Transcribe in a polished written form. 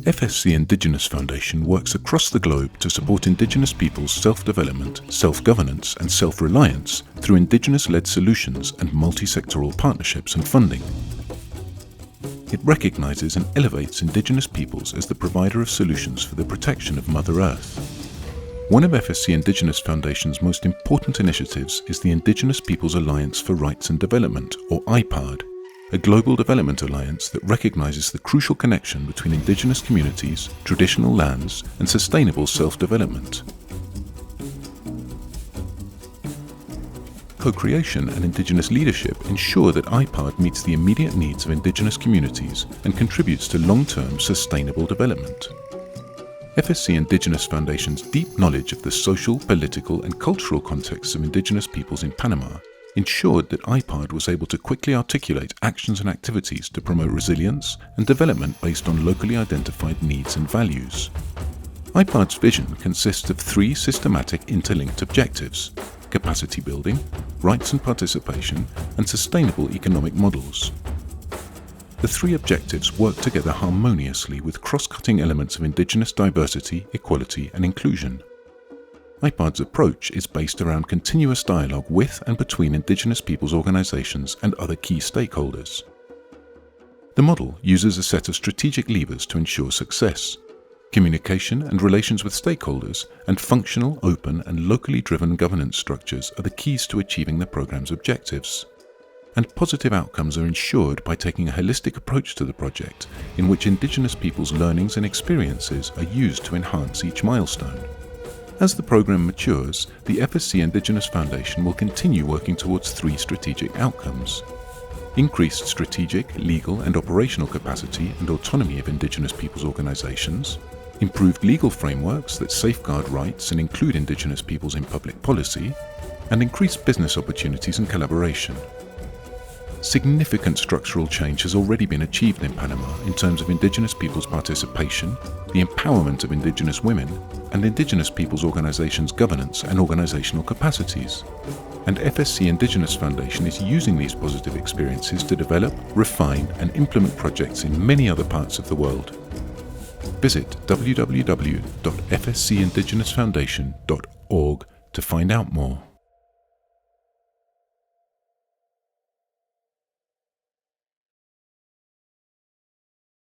FSC Indigenous Foundation works across the globe to support Indigenous peoples' self-development, self-governance and self-reliance through Indigenous-led solutions and multi-sectoral partnerships and funding. It recognises and elevates Indigenous peoples as the provider of solutions for the protection of Mother Earth. One of FSC Indigenous Foundation's most important initiatives is the Indigenous Peoples Alliance for Rights and Development, or IPARD, a global development alliance that recognises the crucial connection between Indigenous communities, traditional lands, and sustainable self-development. Co-creation and Indigenous leadership ensure that IPARD meets the immediate needs of Indigenous communities and contributes to long-term sustainable development. FSC Indigenous Foundation's deep knowledge of the social, political, and cultural contexts of Indigenous peoples in Panama ensured that IPARD was able to quickly articulate actions and activities to promote resilience and development based on locally identified needs and values. IPARD's vision consists of 3 systematic interlinked objectives: capacity building, rights and participation, and sustainable economic models. The 3 objectives work together harmoniously with cross-cutting elements of Indigenous diversity, equality, and inclusion. IPARD's approach is based around continuous dialogue with and between Indigenous peoples organisations and other key stakeholders. The model uses a set of strategic levers to ensure success. Communication and relations with stakeholders and functional, open and locally driven governance structures are the keys to achieving the programme's objectives. And positive outcomes are ensured by taking a holistic approach to the project, in which Indigenous peoples' learnings and experiences are used to enhance each milestone. As the programme matures, the FSC Indigenous Foundation will continue working towards 3 strategic outcomes: increased strategic, legal and operational capacity and autonomy of Indigenous peoples organisations, improved legal frameworks that safeguard rights and include Indigenous peoples in public policy, and increased business opportunities and collaboration. Significant structural change has already been achieved in Panama in terms of Indigenous peoples' participation, the empowerment of Indigenous women, and Indigenous peoples' organisations' governance and organisational capacities. And FSC Indigenous Foundation is using these positive experiences to develop, refine and implement projects in many other parts of the world. Visit www.fscindigenousfoundation.org to find out more.